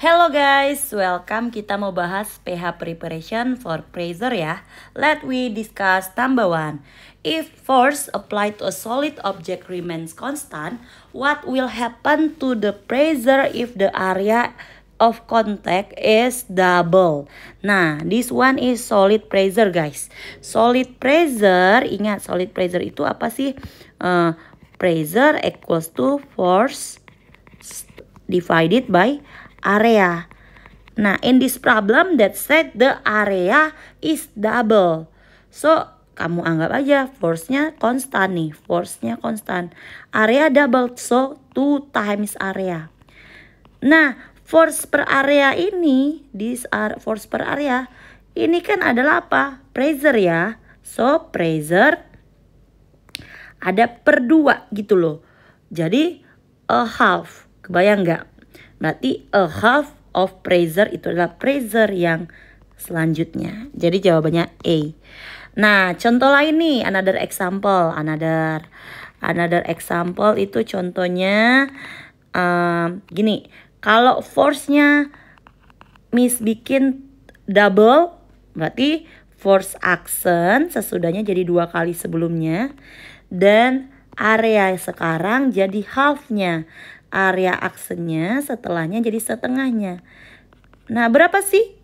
Hello guys, welcome. Kita mau bahas pH preparation for pressure ya. Let we discuss number 1. If force applied to a solid object remains constant, what will happen to the pressure if the area of contact is double? Nah, this one is solid pressure guys. Solid pressure, ingat solid pressure itu apa sih? Pressure equals to force divided by area. Nah, in this problem that said the area is double. So, kamu anggap aja force-nya konstan nih. Force-nya konstan. Area double, so 2 times area. Nah, force per area ini, force per area, ini kan adalah apa? Pressure ya. So, pressure ada per 2 gitu loh. Jadi, a half. Kebayang nggak? Berarti a half of pressure itu adalah pressure yang selanjutnya. Jadi jawabannya A. Nah, contoh lain nih, another example. Another example itu contohnya gini. Kalau force-nya bikin double, berarti force action sesudahnya jadi 2 kali sebelumnya. Dan area sekarang jadi half-nya. Area actionnya setelahnya jadi setengahnya. Nah, berapa sih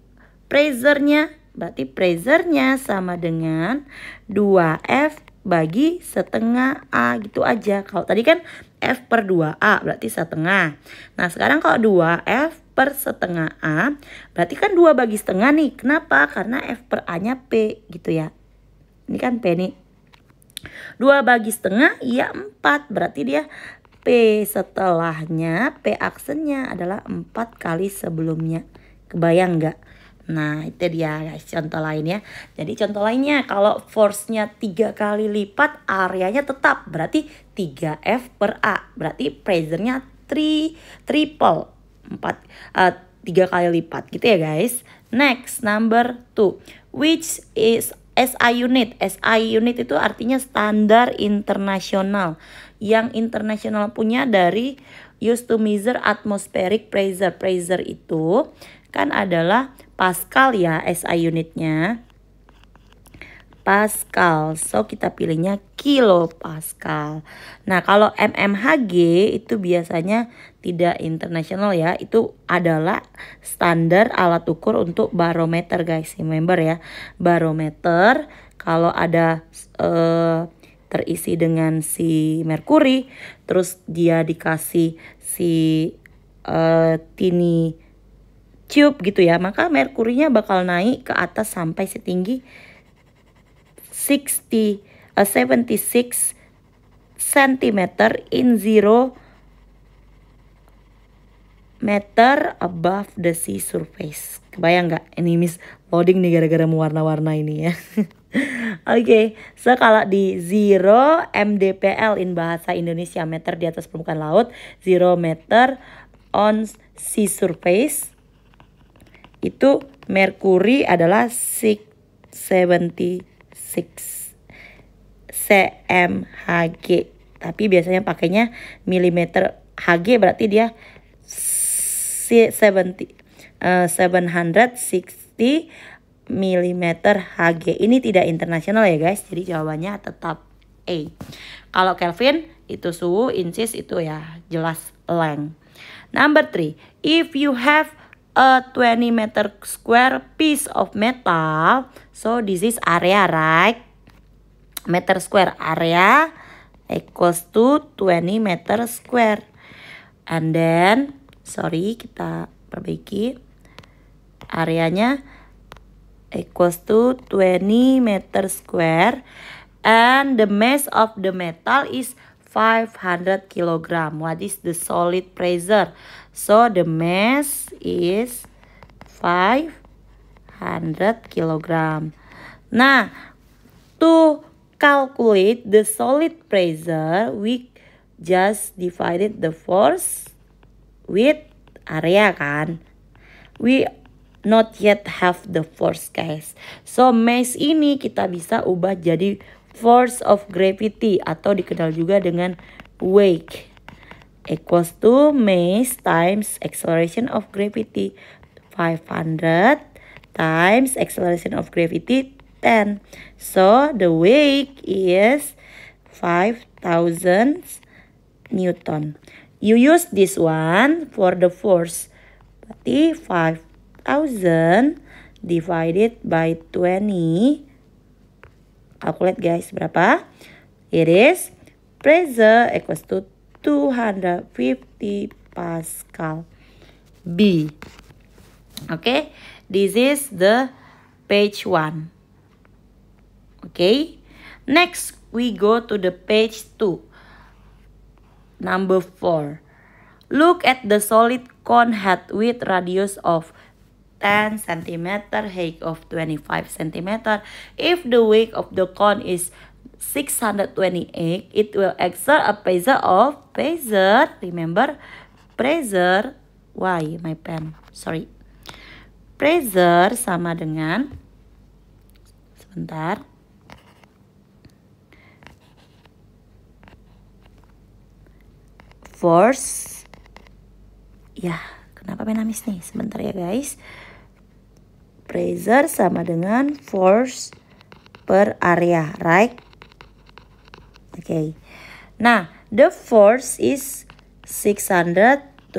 pressure-nya? Berarti pressure-nya sama dengan 2F bagi setengah A gitu aja. Kalau tadi kan F per 2A berarti setengah. Nah, sekarang kalau 2F per setengah A berarti kan 2 bagi setengah nih. Kenapa? Karena F per A-nya P gitu ya. Ini kan P nih. 2 bagi setengah ya 4. Berarti dia P setelahnya, P aksennya adalah 4 kali sebelumnya. Kebayang nggak? Nah, itu dia guys, contoh lain ya. Jadi contoh lainnya, kalau force-nya 3 kali lipat, areanya tetap. Berarti 3F per A. Berarti pressure-nya triple. 3 kali lipat gitu ya guys. Next, number 2. Which is SI unit? SI unit itu artinya standar internasional. Yang internasional punya dari used to measure atmospheric pressure. Pressure itu kan adalah Pascal ya, SI unitnya. Pascal. So kita pilihnya kilopascal. Nah, kalau mmHg itu biasanya tidak internasional ya. Itu adalah standar alat ukur untuk barometer guys. Remember ya, barometer kalau ada terisi dengan si merkuri, terus dia dikasih si tiny tube gitu ya, maka merkurinya bakal naik ke atas sampai setinggi 76 cm in 0 meter above the sea surface. Kebayang nggak? Ini Miss loading nih gara-gara mewarna-warna ini ya. Oke, so kalau di 0 mdpl in bahasa Indonesia, meter di atas permukaan laut, 0 meter on sea surface, itu merkuri adalah 676 cmHg. Tapi biasanya pakainya milimeter Hg, berarti dia 760 mm Hg. Ini tidak internasional ya guys. Jadi jawabannya tetap A. Kalau Kelvin itu suhu, inches itu ya jelas length. Number 3. If you have a 20 meter square piece of metal, so this is area, right? Meter square area equals to 20 meter square. And then, sorry, kita perbaiki. Areanya equals to 20 meter square. And the mass of the metal is 500 kilogram. What is the solid pressure? So the mass is 500 kilogram. Nah, to calculate the solid pressure, we just divided the force with area kan. We not yet have the force guys. So mass ini kita bisa ubah jadi force of gravity atau dikenal juga dengan weight. equals to mass times acceleration of gravity 500 times acceleration of gravity 10. So the weight is 5,000 Newton. You use this one for the force. Berarti 5,000 divided by 20. Calculate guys, berapa? It is pressure equals to 250 Pascal. B. Okay, this is the page 1. Okay, next we go to the page 2. Number 4. Look at the solid cone head with radius of 10 cm, height of 25 cm. If the weight of the cone is 628, it will exert a pressure of remember pressure, why my pen, sorry, pressure sama dengan, sebentar, force, ya kenapa pen habis nih, sebentar ya guys, pressure sama dengan force per area, right? Okay. Nah, the force is 628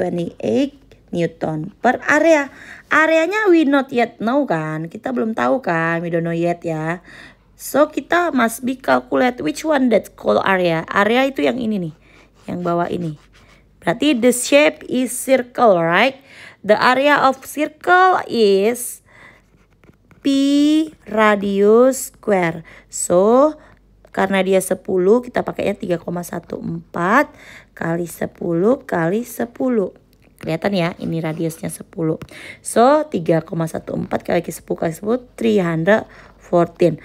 Newton per area. Areanya we not yet know kan. Kita belum tahu kan. We don't know yet ya. So, kita must be calculate which one that's called area. Area itu yang ini nih. Yang bawah ini. Berarti the shape is circle, right? The area of circle is P radius square. So, karena dia 10, kita pakainya 3,14 kali 10 kali 10. Kelihatan ya, ini radiusnya 10. So, 3,14 kali 10 kali 10, 314.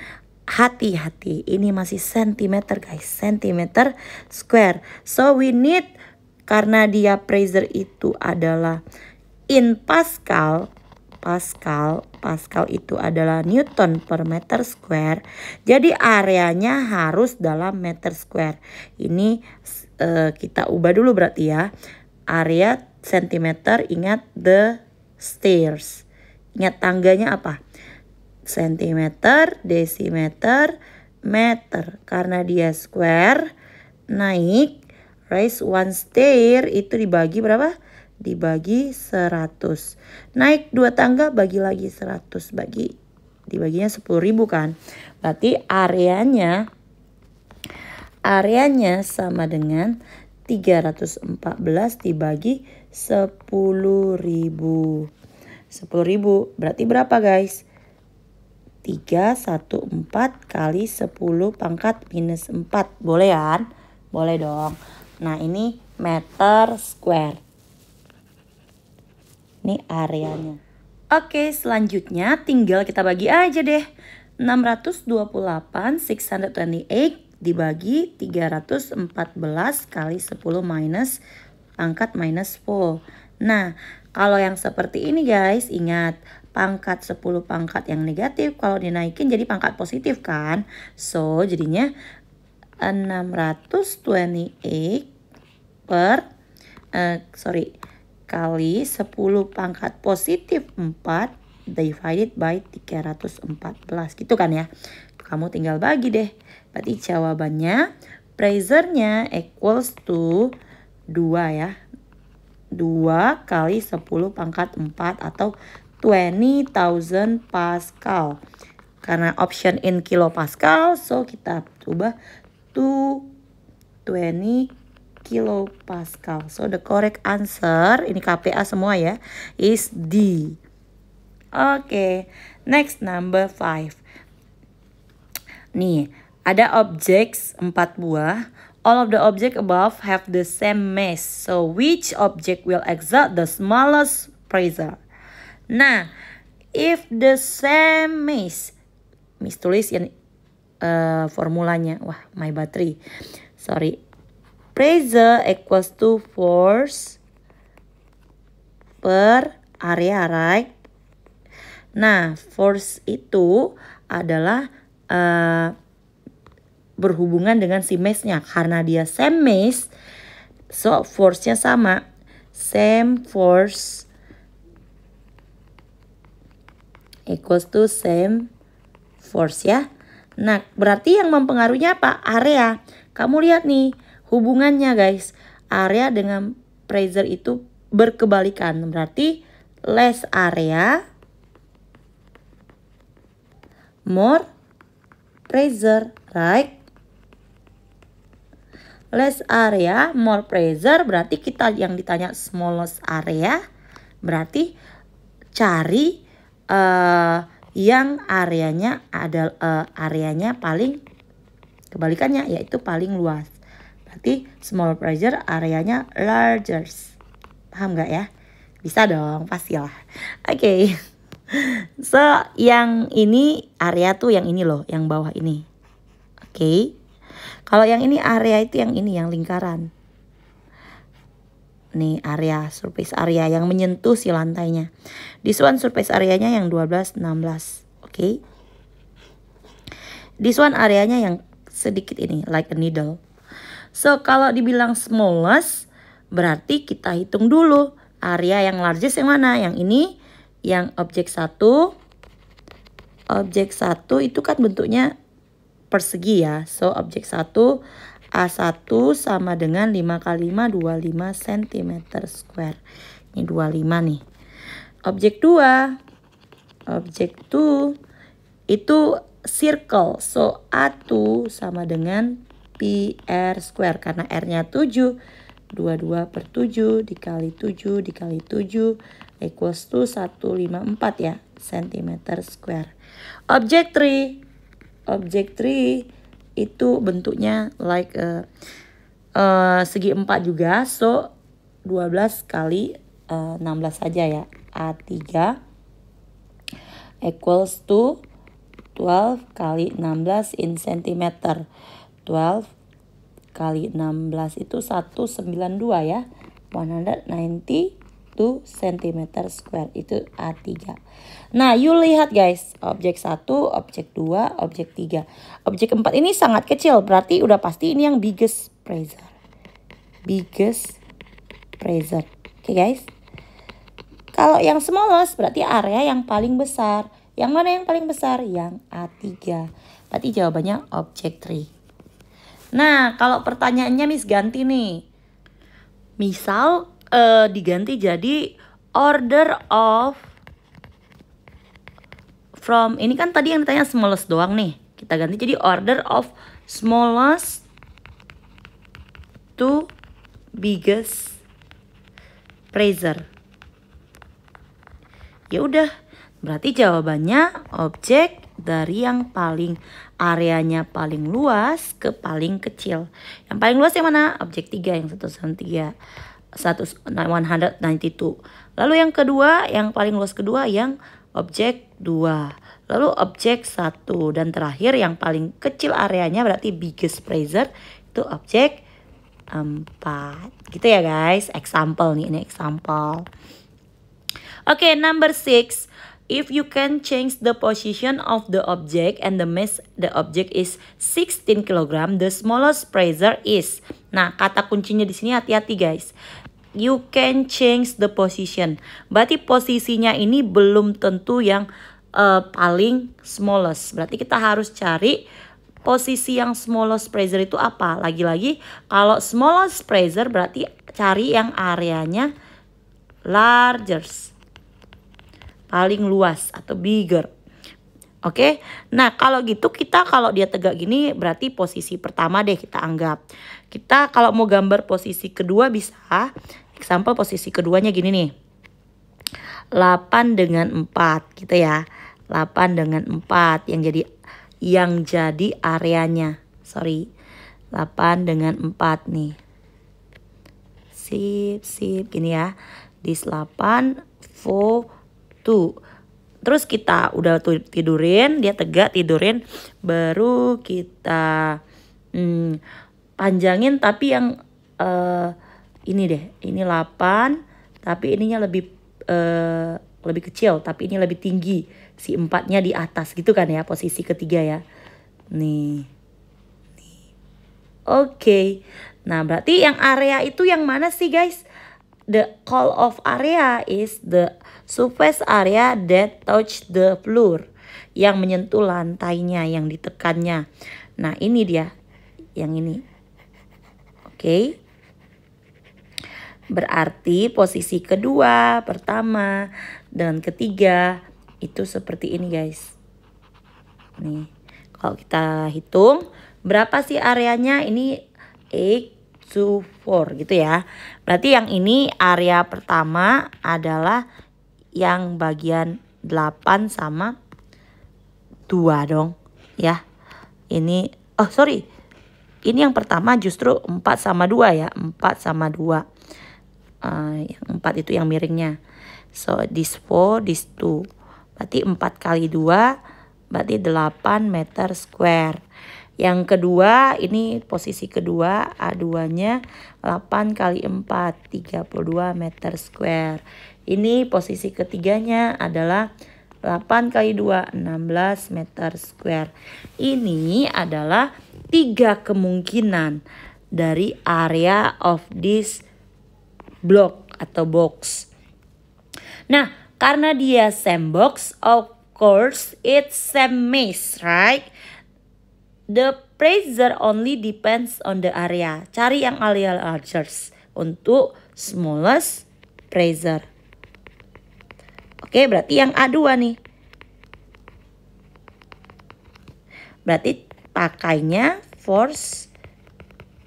Hati-hati, ini masih centimeter guys, centimeter square. So, we need, karena dia pressure itu adalah in Pascal, Pascal itu adalah Newton per meter square. Jadi areanya harus dalam meter square. Ini kita ubah dulu berarti ya. Area centimeter, ingat the stairs. Ingat tangganya apa? Centimeter, desimeter, meter. Karena dia square, naik, raise one stair itu dibagi berapa? Dibagi 100. Naik 2 tangga bagi lagi 100, dibaginya 10.000 kan. Berarti areanya sama dengan 314 dibagi 10.000. 10.000 berarti berapa guys? 314 kali 10 pangkat minus 4. Boleh kan? Boleh dong. Nah, ini meter square. Ini areanya. Oke, selanjutnya tinggal kita bagi aja deh. 628 628 dibagi 314 kali 10 minus pangkat minus 4. Nah, kalau yang seperti ini guys, ingat pangkat 10 pangkat yang negatif kalau dinaikin jadi pangkat positif kan. So, jadinya 628 kali 10 pangkat positif 4 divided by 314 gitu kan ya. Kamu tinggal bagi deh. Berarti jawabannya pressure-nya equals to 2 ya. 2 kali 10 pangkat 4 atau 20,000 Pascal. Karena option in kilopascal, so kita ubah to 20 kilopascal. So the correct answer, ini KPA semua ya, is D. Oke, next number 5. Nih, ada objects 4 buah. All of the object above have the same mass. So which object will exert the smallest pressure? Nah, if the same mass, Miss tulis yang formulanya. Wah, my battery. Sorry. Pressure equals to force per area, right? Nah, force itu adalah berhubungan dengan si mass-nya. Karena dia same mass, So force-nya sama. Same force equals to same force ya. Nah, berarti yang mempengaruhinya apa? Area. Kamu lihat nih hubungannya guys. Area dengan pressure itu berkebalikan. Berarti less area, more pressure, right? Less area, more pressure, berarti kita yang ditanya smallest area, berarti cari yang areanya areanya paling kebalikannya, yaitu paling luas. Berarti small pressure, areanya larger. Paham nggak ya? Bisa dong, pastilah. Oke. So, yang ini area tuh yang ini loh, yang bawah ini. Oke. Kalau yang ini area itu yang ini, yang lingkaran. Nih area, surface area yang menyentuh si lantainya. This one surface areanya yang 12, 16. Oke. This one areanya yang sedikit ini, like a needle. So, kalau dibilang smallest, berarti kita hitung dulu. Area yang largest yang mana? Yang ini, yang objek 1. Objek 1 itu kan bentuknya persegi ya. So objek 1 A1 sama dengan 5 kali 5 25 cm square. Ini 25 nih. Objek 2. Objek 2 itu circle. So A2 sama dengan PR square karena R-nya 7. 22 per 7 dikali 7 dikali 7 equals to 154 ya cm square. Objek 3. Objek 3 itu bentuknya like segi 4 juga. So 12 kali 16 saja ya. A3 equals to 12 kali 16 in centimeter. 12 kali 16 itu 192 ya. 192 cm square itu A3. Nah, you lihat guys, objek 1, objek 2, objek 3. Objek 4 ini sangat kecil, berarti udah pasti ini yang biggest pressure. Biggest pressure. Oke guys. Kalau yang smallest berarti area yang paling besar. Yang mana yang paling besar? Yang A3. Berarti jawabannya objek 3. Nah, kalau pertanyaannya Miss ganti nih. Misal diganti jadi order of from, ini kan tadi yang ditanya smallest doang nih. Kita ganti jadi order of smallest to biggest pressure. Ya udah, berarti jawabannya objek dari yang paling areanya paling luas ke paling kecil. Yang paling luas yang mana? Objek 3 yang 193. 192. Lalu yang kedua, yang paling luas kedua yang objek 2. Lalu objek 1 dan terakhir yang paling kecil areanya berarti biggest pressure itu objek 4. Gitu ya guys. Example nih, ini example. Oke, number 6. If you can change the position of the object and the mass the object is 16 kg, the smallest pressure is. Nah, kata kuncinya di sini hati-hati guys. You can change the position. Berarti posisinya ini belum tentu yang paling smallest. Berarti kita harus cari posisi yang smallest pressure itu apa. Lagi-lagi kalau smallest pressure berarti cari yang areanya largest. Paling luas atau bigger. Oke. Nah, kalau gitu kita kalau dia tegak gini berarti posisi pertama deh kita anggap. Kita kalau mau gambar posisi kedua bisa. Example posisi keduanya gini nih. 8 dengan 4 gitu ya. 8 dengan 4 yang jadi areanya. Sorry. 8 dengan 4 nih. Sip gini ya. This 8 4 2. Terus kita udah tidurin, dia tegak tidurin, baru kita panjangin tapi yang ini deh, ini 8 tapi ininya lebih kecil tapi ini lebih tinggi, si 4-nya di atas gitu kan ya, posisi ketiga ya. Nih. Oke. Nah, berarti yang area itu yang mana sih guys? The call of area is the surface area that touch the floor. Yang menyentuh lantainya, yang ditekannya. Nah, ini dia. Yang ini. Oke. Berarti posisi kedua, pertama, dan ketiga itu seperti ini guys. Nih, kalau kita hitung berapa sih areanya? Ini 8 to 4 gitu ya. Berarti yang ini area pertama adalah yang bagian 8 sama 2 dong ya. Ini ini yang pertama justru 4 sama 2 ya. 4 sama 2. Yang 4 itu yang miringnya. So this 4, this 2. Berarti 4 kali 2 berarti 8 meter square. Yang kedua, ini posisi kedua, A2-nya 8 kali 4, 32 meter square. Ini posisi ketiganya adalah 8 kali 2, 16 meter square. Ini adalah 3 kemungkinan dari area of this block atau box. Nah, karena dia same box, of course it's same mass, right? The pressure only depends on the area. Cari yang area largest untuk smallest pressure. Oke, berarti yang A2 nih. Berarti pakainya force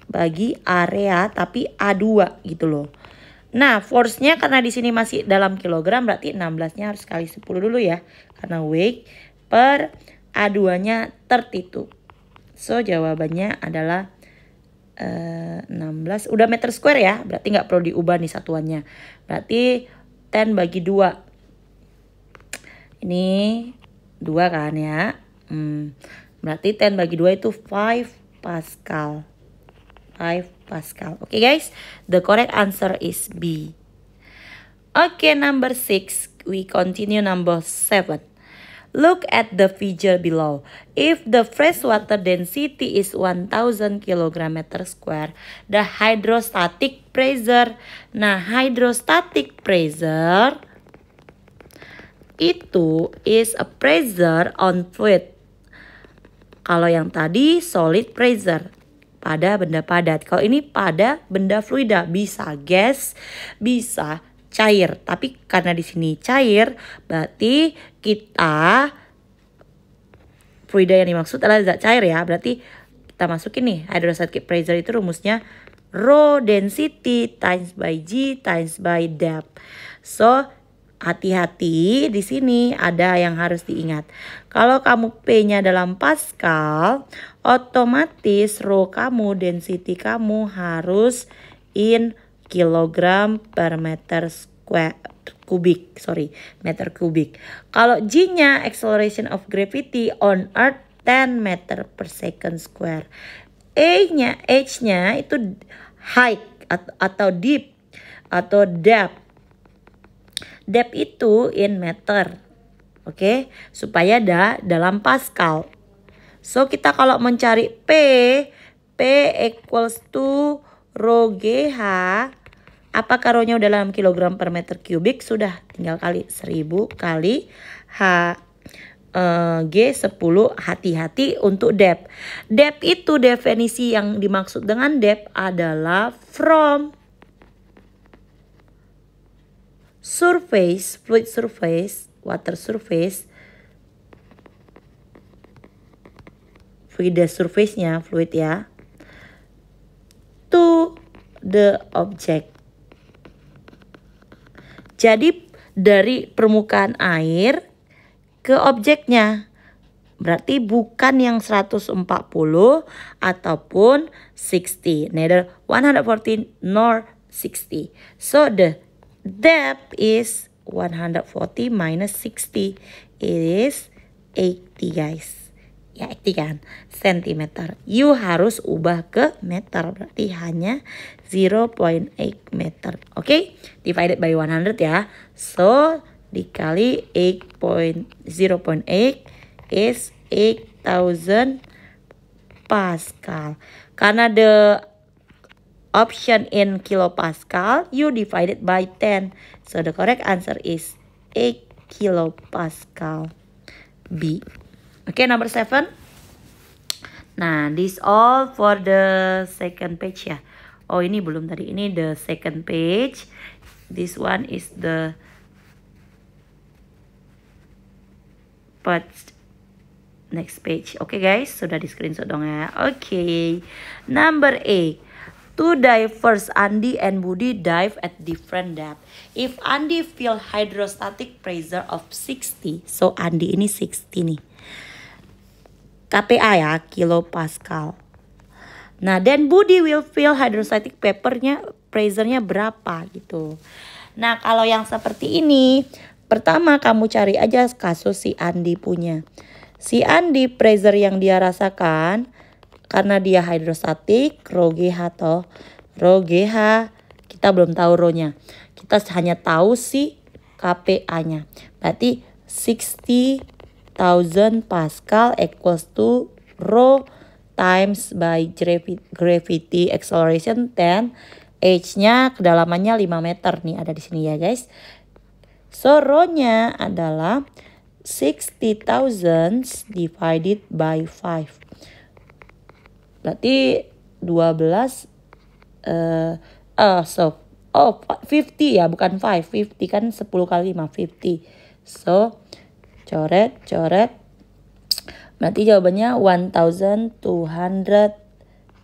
bagi area tapi A2 gitu loh. Nah, force-nya karena di sini masih dalam kilogram berarti 16-nya harus kali 10 dulu ya. Karena weight per A2-nya 32. So, jawabannya adalah 16. Udah meter square ya. Berarti nggak perlu diubah nih satuannya. Berarti 10 bagi 2. Ini 2 kan ya. Berarti 10 bagi 2 itu 5 Pascal. 5 Pascal. Okay guys, the correct answer is B. Okay, number 6. We continue number 7. Look at the figure below. If the freshwater density is 1000 kg meter square, the hydrostatic pressure. Nah, hydrostatic pressure itu is a pressure on fluid. Kalau yang tadi solid pressure. Pada benda padat. Kalau ini pada benda fluida, bisa gas, bisa cair. Tapi karena di sini cair, berarti kita fluida yang dimaksud adalah zat cair ya. Berarti kita masukin nih hydrostatic pressure itu rumusnya rho density times by G times by depth. So hati-hati di sini ada yang harus diingat. Kalau kamu P-nya dalam Pascal, otomatis rho kamu, density kamu harus in kilogram per meter meter kubik. Kalau G-nya acceleration of gravity on earth 10 meter per second square. H-nya itu height atau deep atau depth. Depth itu in meter. Oke, supaya dalam Pascal. So kita kalau mencari P equals to rho GH. Apakah rho-nya udah dalam kilogram per meter kubik? Sudah, tinggal kali 1000 kali H G 10. Hati-hati untuk depth. Depth itu definisi yang dimaksud dengan depth adalah from surface, fluid surface, water surface, fluid surface-nya, fluid ya, to the object. Jadi dari permukaan air ke objeknya. Berarti bukan yang 140 ataupun 60. Neither 140 nor 60. So the depth is 140 minus 60. It is 80 guys. Ya 80 kan. Sentimeter. You harus ubah ke meter. Berarti hanya 0.8 meter. Oke. Divided by 100 ya. So dikali 0.8 is 8000 Pascal. Karena the option in kilopascal, you divide it by 10. So the correct answer is 8 kilopascal. B. Okay, number 7. Nah, this all for the second page ya. Oh, ini belum tadi. Ini the second page. This one is the next page. Oke guys, sudah di screenshot dong ya. Oke. Number 8. Two divers, Andi and Budi, dive at different depth. If Andi feel hydrostatic pressure of 60, so Andi ini 60 nih. KPA ya, kilopascal. Nah, then Budi will feel hydrostatic pressure-nya berapa gitu. Nah, kalau yang seperti ini, pertama kamu cari aja kasus si Andi punya. Si Andi pressure yang dia rasakan karena dia hidrostatik, rho GH toh. Rho GH kita belum tahu rho-nya. Kita hanya tahu si KPA-nya. Berarti 60,000 Pascal equals to rho times by gravity acceleration 10. H-nya kedalamannya 5 meter nih, ada di sini ya guys. So rho-nya adalah 60,000 divided by 5. Berarti 12 50 ya, bukan 5. 50 kan 10 kali 5, 50. So coret. Berarti jawabannya 1200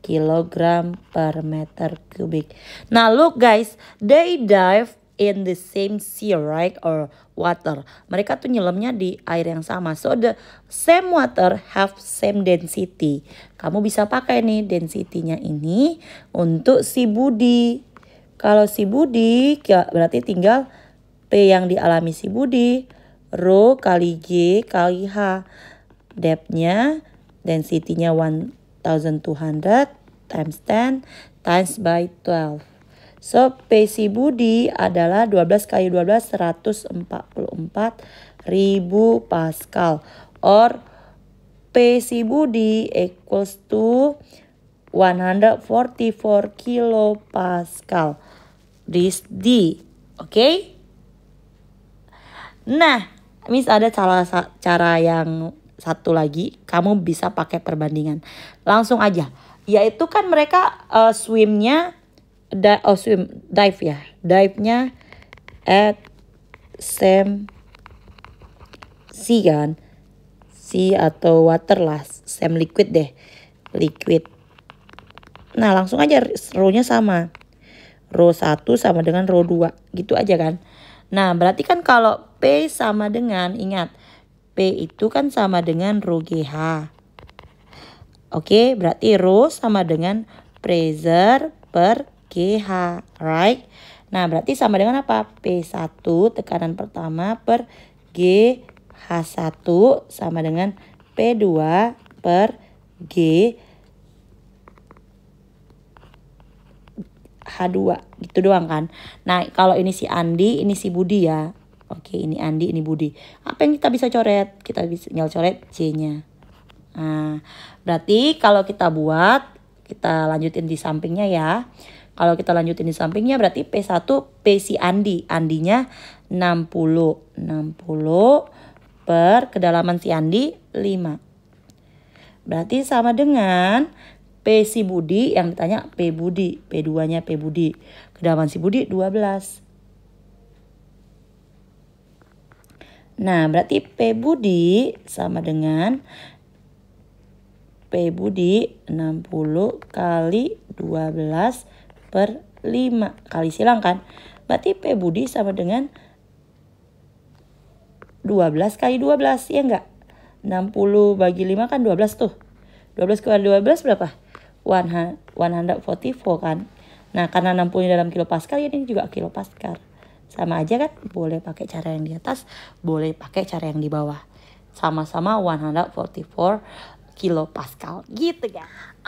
kilogram per meter kubik. Nah, look guys, they dive in the same sea, right? Or water. Mereka tuh nyelamnya di air yang sama. So the same water have same density. Kamu bisa pakai nih density-nya ini untuk si Budi. Kalau si Budi berarti tinggal P yang dialami si Budi, rho kali G kali H. Depth-nya, density-nya 1200 times 10 times by 12. So, P si Budi adalah 12 kali 12, 144.000 Pascal. Or, P si Budi equals to 144 kilopascal. This D. Okay? Nah, Miss ada cara yang satu lagi. Kamu bisa pakai perbandingan. Langsung aja. Yaitu kan mereka dive ya. Dive-nya at same sea kan. Sea atau water lah. Same liquid deh. Liquid. Nah langsung aja rho-nya sama. Rho 1 sama dengan rho 2. Gitu aja kan. Nah berarti kan kalau P sama dengan, ingat. P itu kan sama dengan rho GH. Oke, berarti rho sama dengan pressure per GH, right? Nah, berarti sama dengan apa? P1 tekanan pertama per GH1 sama dengan P2 per GH2. Gitu doang kan. Nah, kalau ini si Andi, ini si Budi ya. Oke, ini Andi, ini Budi. Apa yang kita bisa coret? Kita bisa tinggal coret C-nya. Nah, berarti kalau kita buat, kita lanjutin di sampingnya ya. Kalau kita lanjutin di sampingnya berarti P1 P si Andi. Andinya 60 per kedalaman si Andi 5. Berarti sama dengan P si Budi yang ditanya P Budi. P2-nya P Budi. Kedalaman si Budi 12. Nah berarti P Budi sama dengan P Budi 60 kali 12 per 5 kali silang kan. Berarti P Budi sama dengan 12 kali 12 ya enggak? 60 bagi 5 kan 12 tuh. 12 kali 12 berapa? 144 kan. Nah karena 60 dalam kilopascal ini juga kilopascal. Sama aja kan, boleh pakai cara yang di atas, boleh pakai cara yang di bawah. Sama-sama 144 kilopascal gitu kan.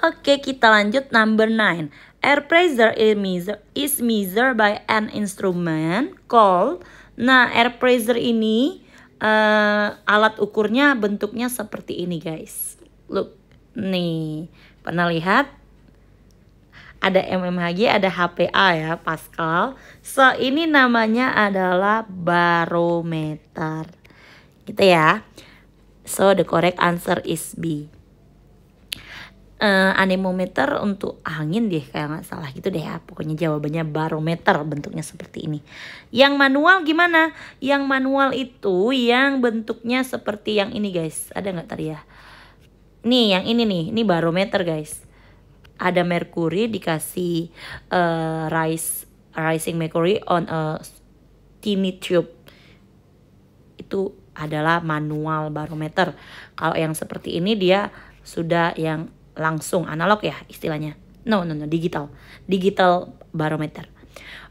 Oke, kita lanjut number 9. Air pressure is measured by an instrument called. Nah, air pressure ini alat ukurnya bentuknya seperti ini guys. Look, nih, pernah lihat? ada mmHg, ada HPA ya, Pascal. So ini namanya adalah barometer gitu ya. So the correct answer is B. Anemometer untuk angin deh, kayak nggak salah gitu deh ya. Pokoknya jawabannya barometer, bentuknya seperti ini. Yang manual gimana? Yang manual itu yang bentuknya seperti yang ini guys. Ada nggak tadi ya? Nih yang ini nih, ini barometer guys. Ada merkuri dikasih rising mercury on a tiny tube. Itu adalah manual barometer. Kalau yang seperti ini dia sudah yang langsung analog ya istilahnya. No, digital barometer.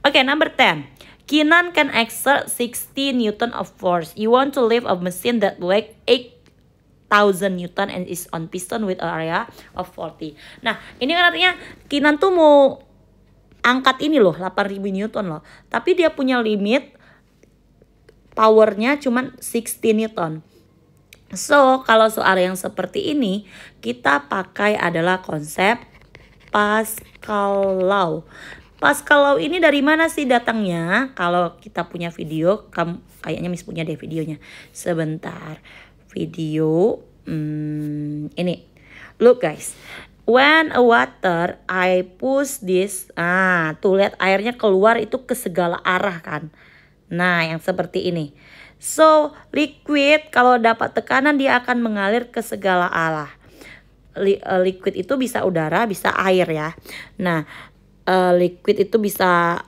Okay, number 10. Kinan can exert 60 Newton of force. You want to lift a machine that weighs 8,000 Newton and is on piston with an area of 40. Nah, ini kan artinya Kinan tuh mau angkat ini loh, 8.000 Newton loh. Tapi dia punya limit powernya cuman 60 Newton. So, kalau soal yang seperti ini, kita pakai adalah konsep Pascal Law. Pascal Law ini dari mana sih datangnya? Kalau kita punya video, kayaknya Miss punya deh videonya. Sebentar, video ini. Look guys, when a water I push this, tuh lihat airnya keluar itu ke segala arah kan. Nah, yang seperti ini. So, liquid kalau dapat tekanan dia akan mengalir ke segala arah. Liquid itu bisa udara, bisa air ya. Nah, liquid itu bisa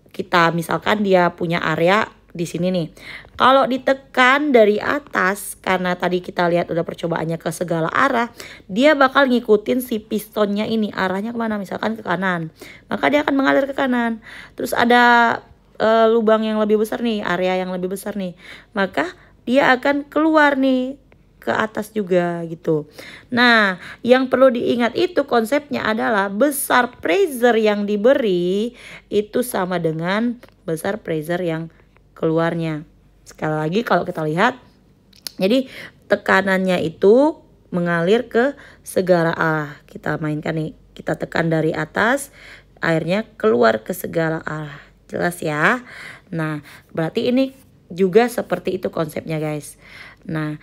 kita misalkan dia punya area di sini nih. Kalau ditekan dari atas, karena tadi kita lihat udah percobaannya ke segala arah, dia bakal ngikutin si pistonnya ini arahnya kemana, misalkan ke kanan, maka dia akan mengalir ke kanan. Terus ada lubang yang lebih besar nih, area yang lebih besar nih, maka dia akan keluar nih ke atas juga gitu. Nah, yang perlu diingat itu konsepnya adalah besar pressure yang diberi itu sama dengan besar pressure yang keluarnya. Sekali lagi kalau kita lihat, jadi tekanannya itu mengalir ke segala arah. Kita mainkan nih, kita tekan dari atas, airnya keluar ke segala arah. Jelas ya. Nah, berarti ini juga seperti itu konsepnya guys. Nah,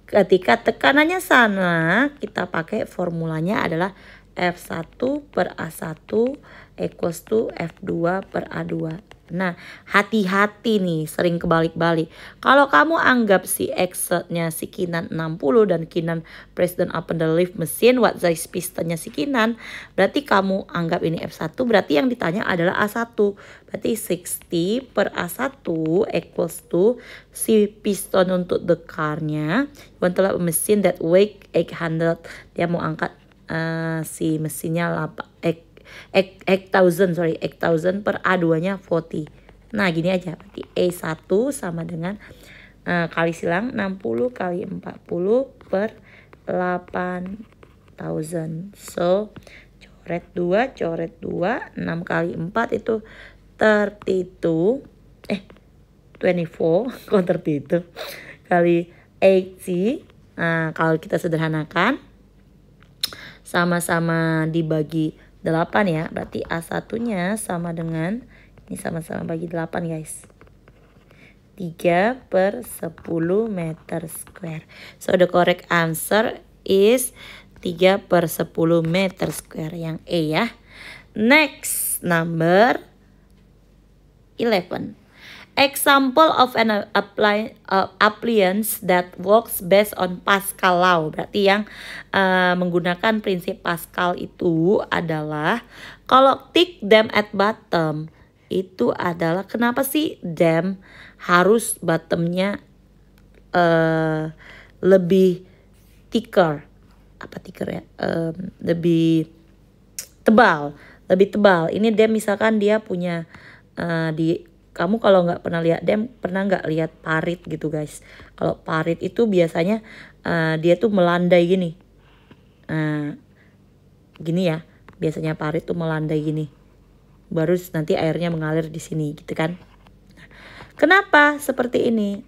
ketika tekanannya sana, kita pakai formulanya adalah F1 per A1 equals to F2 per A2. Nah, hati-hati nih, sering kebalik-balik. Kalau kamu anggap si exertnya si Kinan 60 dan Kinan press down upon the lift machine, what size pistonnya si Kinan, berarti kamu anggap ini F1, berarti yang ditanya adalah A1. Berarti 60 per A1 equals to si piston untuk the car-nya. You want to have a machine that weigh 800. Dia mau angkat si mesinnya 8,000 per A2 nya 40. Nah gini aja, berarti E1 sama dengan kali silang 60 kali 40 per 8,000. So coret 2, 6 kali 4 itu 32, 24 kok 32 kali 80. Nah kalau kita sederhanakan sama-sama dibagi 8 ya, berarti A1 nya sama dengan, ini sama-sama bagi 8 guys, 3 per 10 meter square. So the correct answer is 3 per 10 meter square, yang E ya. Next, number 11. Example of an appliance that works based on Pascal law. Berarti yang menggunakan prinsip Pascal itu adalah, kalau thick dam at bottom itu adalah, kenapa sih dam harus bottomnya lebih thicker? Apa thicker ya? Lebih tebal. Ini dam misalkan dia punya kamu kalau nggak pernah lihat dam, pernah nggak lihat parit gitu guys? Kalau parit itu biasanya dia tuh melandai gini. Gini ya, biasanya parit tuh melandai gini. Baru nanti airnya mengalir di sini gitu kan. Kenapa seperti ini?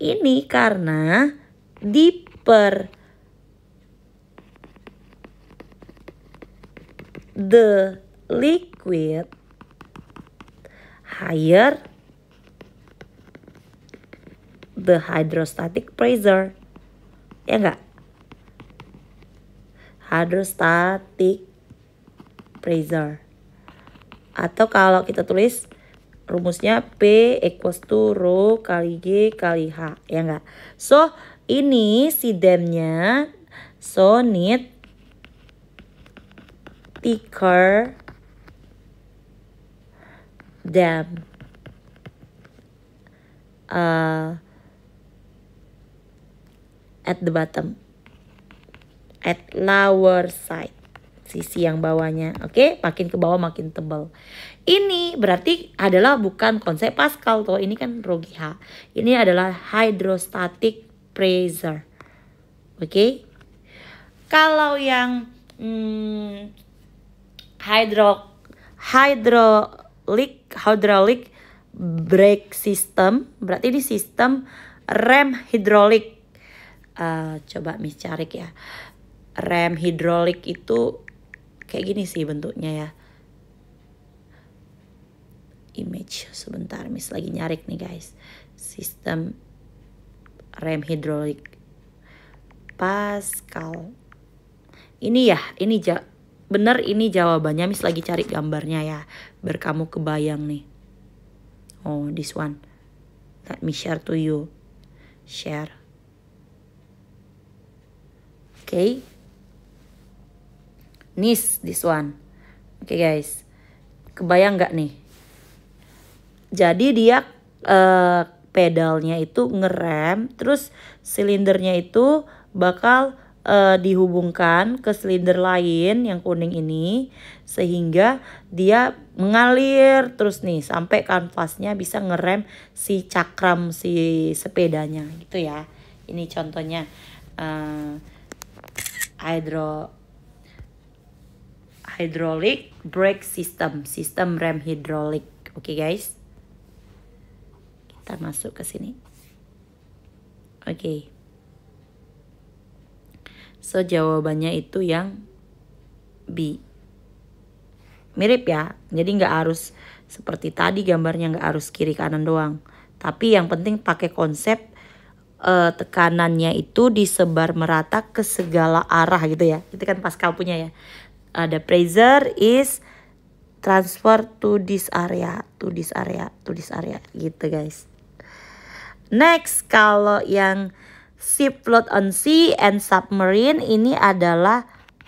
Ini karena the liquid, higher the hydrostatic pressure. Ya enggak? Hydrostatic pressure. Atau kalau kita tulis rumusnya P equals to rho kali G kali H. Ya enggak? So, ini si damnya. So, need thicker dam. At the bottom. At lower side. Sisi yang bawahnya. Oke, makin ke bawah makin tebal. Ini berarti adalah bukan konsep Pascal toh. Ini kan rho G/H. Ini adalah hydrostatic pressure. Oke. Kalau yang hydraulic brake system, berarti ini sistem rem hidrolik. Coba Miss cari ya. Rem hidrolik itu kayak gini sih bentuknya ya. Image sebentar, Miss lagi nyari nih guys. Sistem rem hidrolik Pascal. Ini ya, ini bener ini jawabannya. Miss lagi cari gambarnya ya, biar kamu kebayang nih. Oh, this one. Let me share to you. Share. Okay. This one. Oke guys. Kebayang nggak nih? Jadi dia pedalnya itu ngerem, terus silindernya itu bakal dihubungkan ke silinder lain yang kuning ini, sehingga dia mengalir terus nih sampai kanvasnya bisa ngerem si cakram si sepedanya gitu ya. Ini contohnya hydraulic brake system, sistem rem hidrolik. Oke guys, kita masuk ke sini. Oke. So jawabannya itu yang B. Mirip ya, jadi nggak harus seperti tadi gambarnya, nggak harus kiri kanan doang. Tapi yang penting pakai konsep tekanannya itu disebar merata ke segala arah gitu ya. Itu kan Pascal punya ya. The pressure is transfer to this area, to this area, to this area gitu guys. Next, kalau yang ship float on sea and submarine, ini adalah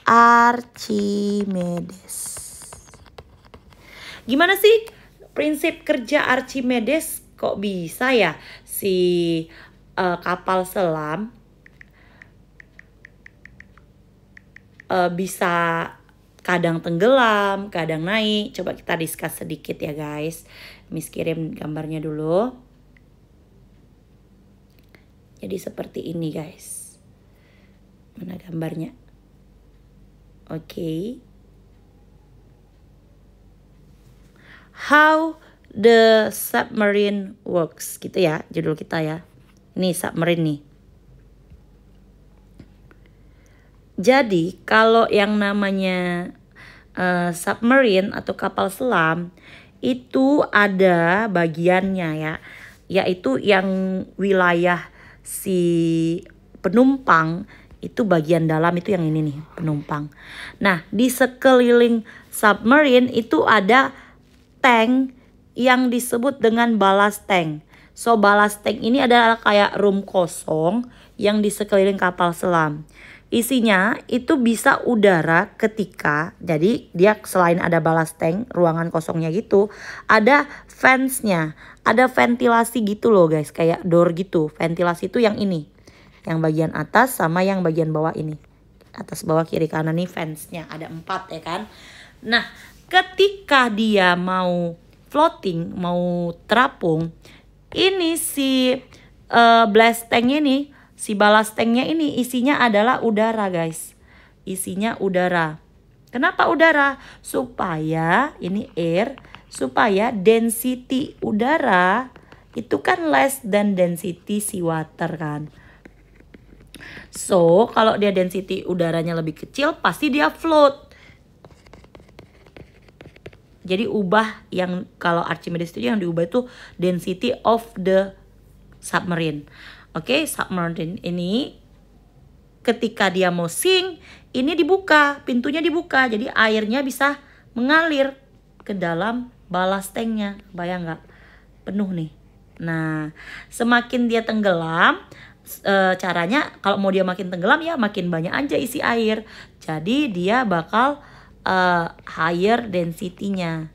Archimedes. Gimana sih prinsip kerja Archimedes? Kok bisa ya si kapal selam bisa kadang tenggelam, kadang naik. Coba kita discuss sedikit ya guys. Miss kirim gambarnya dulu. Jadi seperti ini guys. Mana gambarnya? Oke. How the submarine works gitu ya judul kita ya. Ini submarine nih. Jadi kalau yang namanya submarine atau kapal selam itu ada bagiannya ya, yaitu yang wilayah si penumpang itu bagian dalam itu yang ini nih penumpang. Nah di sekeliling submarine itu ada tank yang disebut dengan ballast tank. So ballast tank ini adalah kayak room kosong yang di sekeliling kapal selam. Isinya itu bisa udara ketika, jadi dia selain ada ballast tank, ruangan kosongnya gitu, ada fansnya, ada ventilasi gitu loh guys, kayak door gitu. Ventilasi itu yang ini, yang bagian atas sama yang bagian bawah ini. Atas bawah kiri kanan nih fansnya, ada 4 ya kan. Nah ketika dia mau floating, mau terapung, ini si blast tank ini, si ballast tanknya ini isinya adalah udara guys. Isinya udara. Kenapa udara? Supaya ini air, supaya density udara itu kan less than density sea water kan. So kalau dia density udaranya lebih kecil, pasti dia float. Jadi ubah yang kalau Archimedes itu yang diubah itu density of the submarine. Oke, submarine ini ketika dia mau sink, ini dibuka, pintunya dibuka. Jadi airnya bisa mengalir ke dalam ballast tanknya. Bayang nggak? Penuh nih. Nah, semakin dia tenggelam, caranya kalau mau dia makin tenggelam ya makin banyak aja isi air. Jadi dia bakal higher density-nya.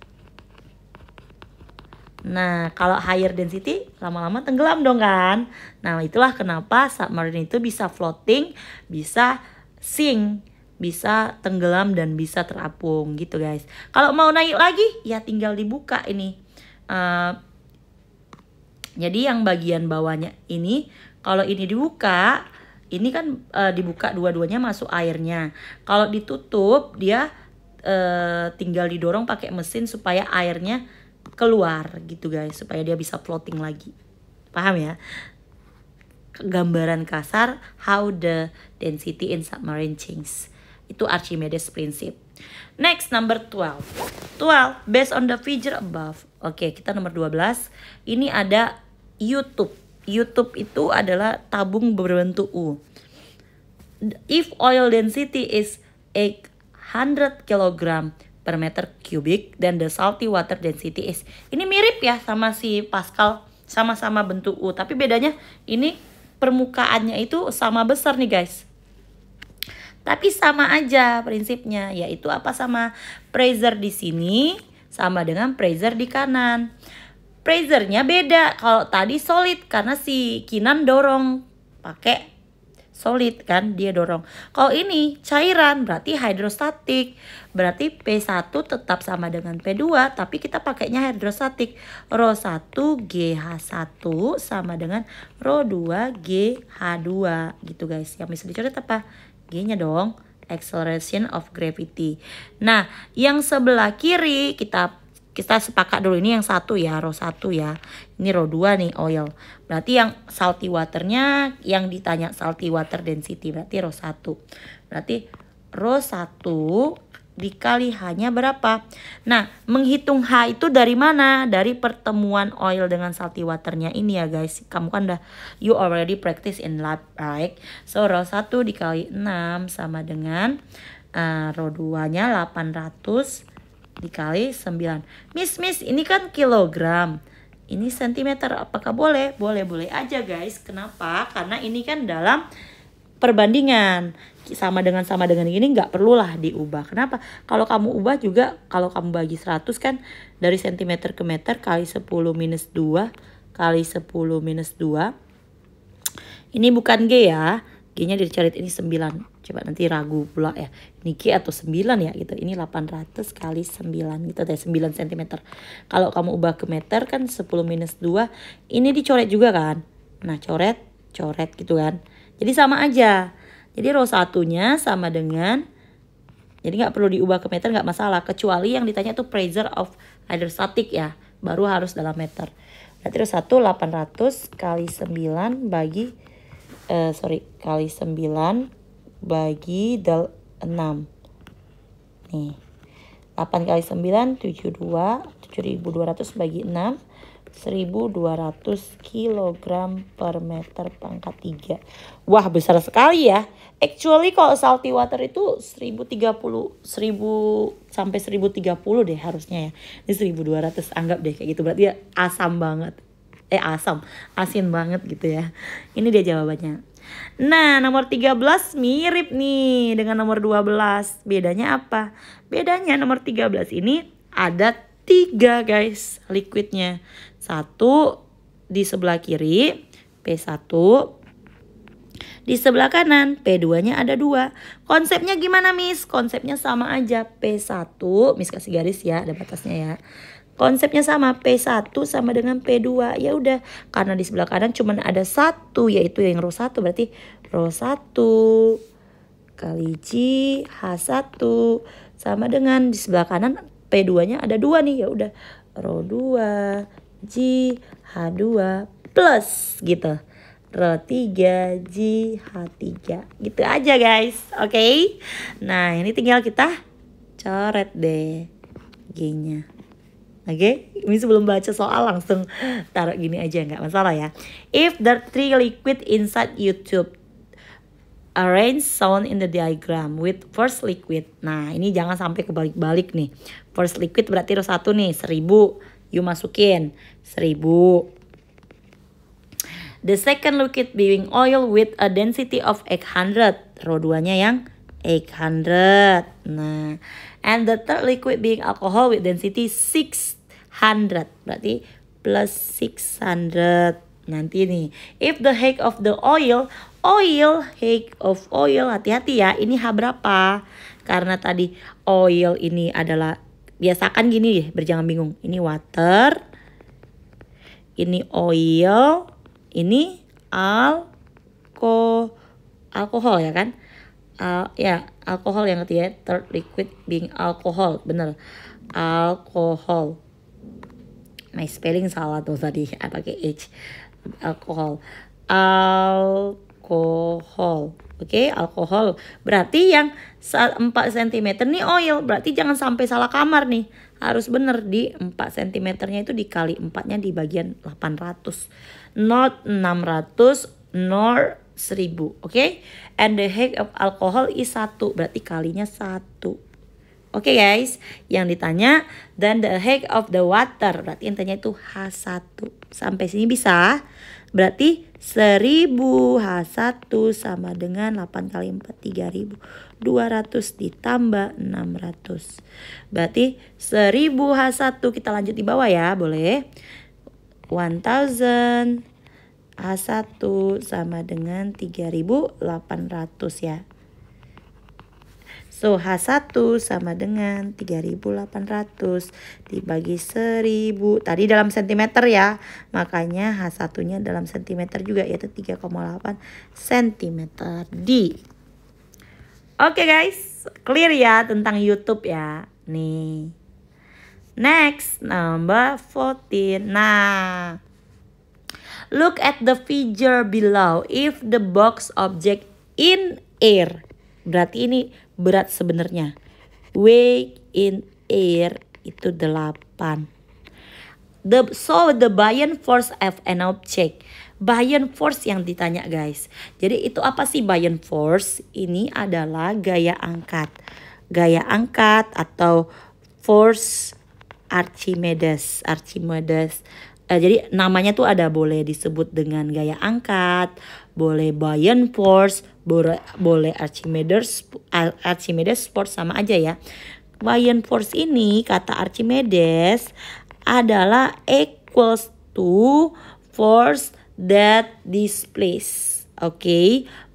Nah, kalau higher density lama-lama tenggelam dong kan. Nah, itulah kenapa submarine itu bisa floating, bisa sink, bisa tenggelam dan bisa terapung gitu guys. Kalau mau naik lagi ya tinggal dibuka ini. Jadi yang bagian bawahnya ini, kalau ini dibuka, ini kan dibuka dua-duanya masuk airnya. Kalau ditutup dia tinggal didorong pakai mesin supaya airnya keluar gitu guys, supaya dia bisa floating lagi. Paham ya? Gambaran kasar how the density in submarine changes. Itu Archimedes principle. Next, number 12. 12, based on the figure above. Oke, kita nomor 12. Ini ada YouTube. YouTube itu adalah tabung berbentuk U. If oil density is 800 kg per meter cubic, then the salty water density is. Ini mirip ya sama si Pascal, sama-sama bentuk U, tapi bedanya ini permukaannya itu sama besar nih guys. Tapi sama aja prinsipnya, yaitu apa, sama pressure di sini sama dengan pressure di kanan. Pressure-nya beda. Kalau tadi solid karena si Kinan dorong pakai solid kan, dia dorong. Kalau ini cairan berarti hidrostatik. Berarti P1 tetap sama dengan P2 tapi kita pakainya hidrostatik. Rho 1 GH1 sama dengan Rho 2 GH2 gitu guys. Yang bisa dicoret apa? G-nya dong, acceleration of gravity. Nah, yang sebelah kiri kita sepakat dulu, ini yang satu ya, Rho 1 ya. Ini Rho 2 nih, oil. Berarti yang salty waternya, yang ditanya salty water density, berarti Rho 1. Berarti Rho 1 dikali H-nya berapa? Nah, menghitung H itu dari mana? Dari pertemuan oil dengan salty waternya ini ya guys. Kamu kan udah, you already practice in lab, right? So, Rho 1 dikali 6 sama dengan Rho 2-nya 800 dikali 9. Miss, ini kan kilogram. Ini sentimeter. Apakah boleh? Boleh aja guys. Kenapa? Karena ini kan dalam perbandingan. Sama dengan ini nggak perlulah diubah. Kenapa? Kalau kamu ubah juga, kalau kamu bagi 100 kan dari sentimeter ke meter kali 10 minus 2 kali 10 minus 2. Ini bukan G ya. G-nya dicoret, ini 9. Coba nanti ragu pula ya. Ini G atau 9 ya gitu. Ini 800 kali 9 gitu deh, 9 cm. Kalau kamu ubah ke meter kan 10 minus 2. Ini dicoret juga kan. Nah, coret gitu kan. Jadi sama aja. Jadi Rho 1-nya sama dengan, jadi nggak perlu diubah ke meter, nggak masalah. Kecuali yang ditanya tuh pressure of hydrostatic ya. Baru harus dalam meter. Berarti Rho 1 800 kali 9 bagi kali 9 bagi 6. Nih. 8 kali 9 72, 7200 bagi 6 1200 kg per meter pangkat 3. Wah, besar sekali ya. Actually kalau salty water itu 1030 sampai 1030 deh harusnya ya. Ini 1200, anggap deh kayak gitu. Berarti ya asam banget. Asin banget gitu ya. Ini dia jawabannya. Nah, nomor 13 mirip nih dengan nomor 12. Bedanya apa? Bedanya nomor 13 ini ada 3 guys liquidnya. 1 di sebelah kiri, P1. Di sebelah kanan, P2-nya ada 2. Konsepnya gimana, Miss? Konsepnya sama aja. P1, Miss kasih garis ya, ada batasnya ya. Konsepnya sama, P1 sama dengan P2. Ya udah, karena di sebelah kanan cuma ada 1, yaitu yang Rho 1. Berarti Rho 1 kali G H1 sama dengan di sebelah kanan P2-nya ada 2 nih. Ya udah, Rho 2 G H2 plus gitu. Rho 3 G H3. Gitu aja guys. Oke. Nah, ini tinggal kita coret deh G-nya. Oke, ini sebelum baca soal langsung taruh gini aja, nggak masalah ya. If the three liquid inside YouTube arrange shown in the diagram with first liquid. Nah, ini jangan sampai kebalik-balik nih. First liquid berarti row 1 nih, 1000. You masukin 1000. The second liquid being oil with a density of 800. Row 2-nya yang 800. Nah, and the third liquid being alcohol with density 600. Berarti plus 600. Nanti nih, if the height of the height of oil, hati-hati ya, ini H berapa? Karena tadi oil ini adalah, biasakan gini deh, berjangan bingung. Ini water, ini oil, ini alkohol ya kan? Ya, alkohol yang ketiga, third liquid being alcohol, bener, alkohol. My spelling salah tuh tadi, pakai H, alkohol, Oke, alkohol. Berarti yang 4 cm nih oil, berarti jangan sampai salah kamar nih. Harus bener di 4 cm-nya itu dikali 4-nya di bagian 800. Not 600, nor 1000. Oke? And the height of alcohol is 1. Berarti kalinya 1. Oke guys, yang ditanya dan the height of the water, berarti intinya itu H1. Sampai sini bisa? Berarti 1000 H1 sama dengan 8 kali 4 3200 ditambah 600. Berarti 1000 H1, kita lanjut di bawah ya, boleh. 1000 H1 sama dengan 3800 ya. So, H1 sama dengan 3800 dibagi 1000. Tadi dalam sentimeter ya. Makanya H1-nya dalam sentimeter juga, yaitu 3,8 cm. D. Oke guys, clear ya tentang YouTube ya. Nih. Next, number 14. Nah, look at the figure below. If the box object in air, berarti ini berat sebenarnya. Weight in air itu 8. So the buoyant force of an object. Buoyant force yang ditanya guys. Jadi itu apa sih buoyant force? Ini adalah gaya angkat. Gaya angkat atau force Archimedes. Jadi namanya tuh ada, boleh disebut dengan gaya angkat, boleh buoyant force, boleh Archimedes force, sama aja ya. Buoyant force ini kata Archimedes adalah equals to force that displaces,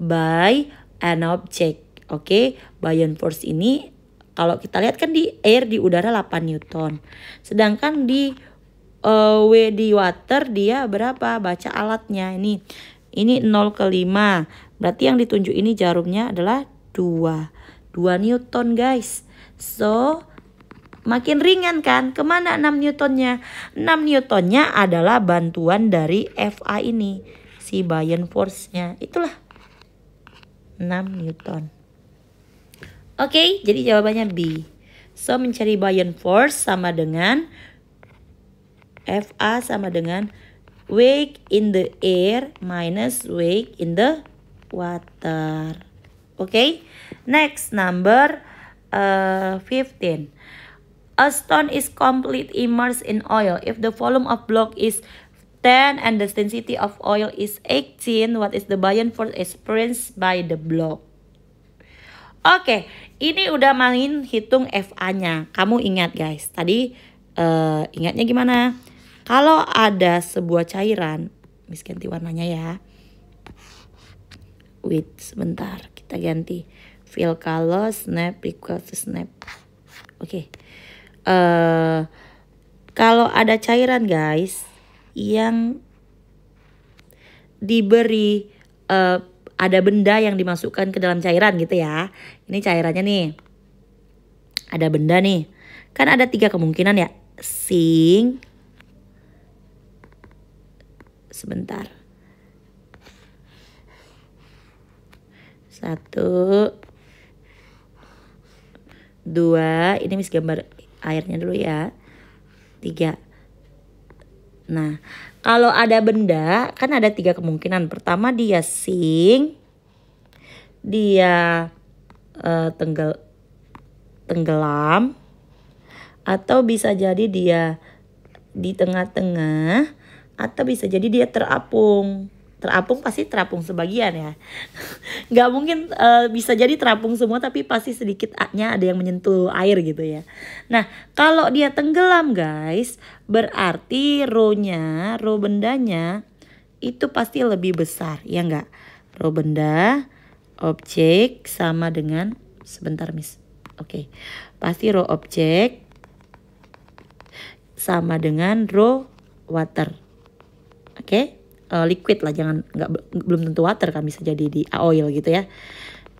by an object. Buoyant force ini kalau kita lihat kan di air, di udara 8 Newton. Sedangkan di di water dia berapa? Baca alatnya ini 0,5. Berarti yang ditunjuk ini jarumnya adalah 2 Newton guys. So makin ringan kan? Kemana 6 Newtonnya? 6 Newtonnya adalah bantuan dari FA ini, si buoyant force-nya. Itulah 6 Newton. Jadi jawabannya B. So mencari buoyant force sama dengan FA sama dengan weight in the air minus weight in the water. Next, number 15. A stone is completely immersed in oil. If the volume of block is 10 and the density of oil is 18, what is the buoyant force experienced by the block? Ini udah main hitung FA-nya. Kamu ingat guys, tadi ingatnya gimana? Kalau ada sebuah cairan, Miss ganti warnanya ya. Wait, sebentar, kita ganti. Fill color, snap equal to snap. Kalau ada cairan guys yang diberi ada benda yang dimasukkan ke dalam cairan gitu ya. Ini cairannya nih. Ada benda nih. Kan ada 3 kemungkinan ya. Sink. Sebentar. 1, 2. Ini Miss gambar airnya dulu ya. 3. Nah, kalau ada benda kan ada 3 kemungkinan. Pertama dia sink, dia tenggelam, atau bisa jadi dia di tengah-tengah, atau bisa jadi dia terapung. Terapung pasti terapung sebagian ya. Nggak mungkin bisa jadi terapung semua, tapi pasti sedikitnya ada yang menyentuh air gitu ya. Nah, kalau dia tenggelam guys, berarti row bendanya itu pasti lebih besar, ya enggak? Row benda, objek sama dengan, sebentar Miss. Oke, pasti row objek sama dengan row water. Oke. Liquid lah, belum tentu water kan, bisa jadi di oil gitu ya.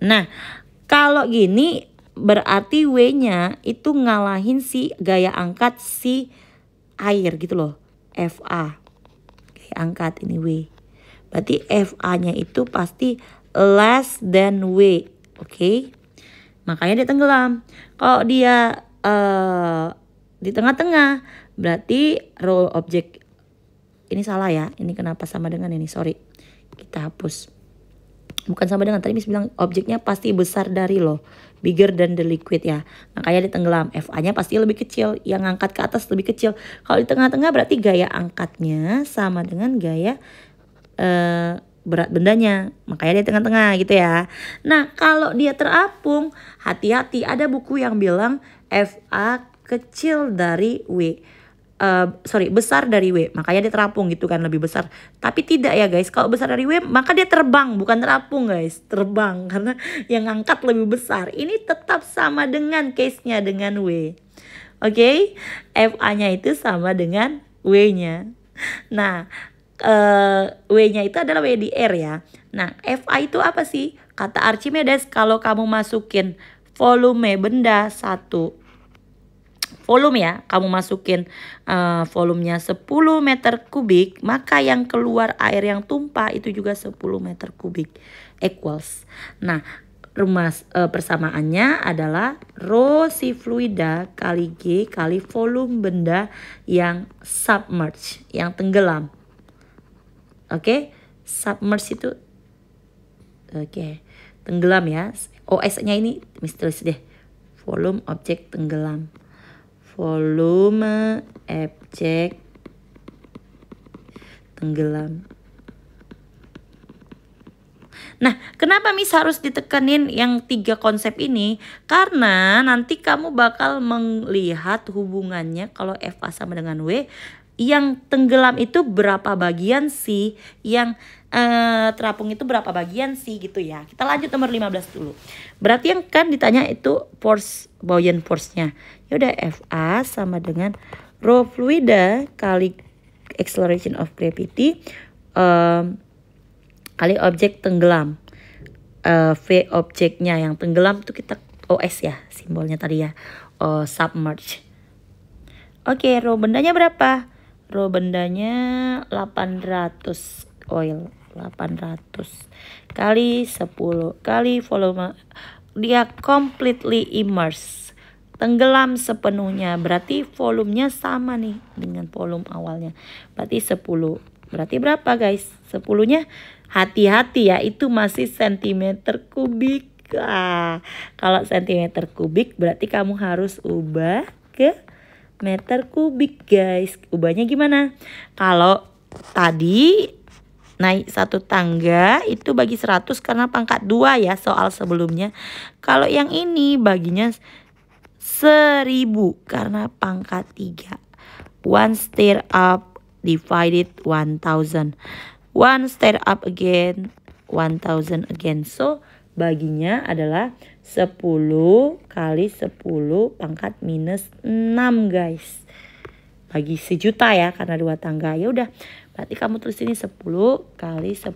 Nah, kalau gini berarti W-nya itu ngalahin si gaya angkat si air gitu loh. FA. Gaya angkat ini W. Berarti FA-nya itu pasti less than W. Oke. Makanya dia tenggelam. Kalau dia di tengah-tengah, berarti row objek. Ini salah ya, ini kenapa sama dengan ini, sorry. Kita hapus. Bukan sama dengan, tadi Miss bilang objeknya pasti besar dari lo. Bigger than the liquid ya. Makanya dia tenggelam, FA-nya pasti lebih kecil. Yang angkat ke atas lebih kecil. Kalau di tengah-tengah berarti gaya angkatnya sama dengan gaya berat bendanya. Makanya dia tengah-tengah gitu ya. Nah, kalau dia terapung, hati-hati, ada buku yang bilang FA kecil dari W. Besar dari W, makanya dia terapung gitu kan, lebih besar. Tapi tidak ya guys, kalau besar dari W maka dia terbang, bukan terapung guys, terbang karena yang angkat lebih besar. Ini tetap sama dengan case-nya dengan W. Oke, FA-nya itu sama dengan W-nya. Nah, W-nya itu adalah W di R ya. Nah, FA itu apa sih? Kata Archimedes, kalau kamu masukin volume benda 1 volume ya, kamu masukin volumenya 10 meter kubik, maka yang keluar air yang tumpah itu juga 10 meter kubik equals. Nah, persamaannya adalah rho si fluida kali G kali volume benda yang submerge, yang tenggelam. Oke, submerge itu tenggelam ya. OS-nya ini misterius deh. Volume objek tenggelam. Volume objek tenggelam. Nah, kenapa Miss harus ditekanin yang 3 konsep ini? Karena nanti kamu bakal melihat hubungannya kalau FA sama dengan W. Yang tenggelam itu berapa bagian sih? Yang terapung itu berapa bagian sih gitu ya. Kita lanjut nomor 15 dulu. Berarti yang kan ditanya itu force, buoyant force-nya. Ya udah, FA sama dengan rho fluida kali acceleration of gravity kali objek tenggelam. V objeknya yang tenggelam itu kita OS ya, simbolnya tadi ya. Submerge. Oke, rho bendanya berapa? Rho bendanya 800 oil, 800 kali 10 kali volume, dia completely immersed, tenggelam sepenuhnya, berarti volumenya sama nih dengan volume awalnya, berarti 10. Berarti berapa guys? 10-nya hati-hati ya, itu masih sentimeter kubik. Kalau sentimeter kubik berarti kamu harus ubah ke meter kubik guys. Ubahnya gimana? Kalau tadi naik 1 tangga itu bagi 100 karena pangkat 2 ya soal sebelumnya. Kalau yang ini baginya 1000 karena pangkat 3. 1 stair up divided 1000. 1 stair up again 1000 again. So baginya adalah 10 kali 10 pangkat minus 6 guys. Bagi 1 juta ya karena 2 tangga. Ya udah, berarti kamu tulis ini 10 kali 10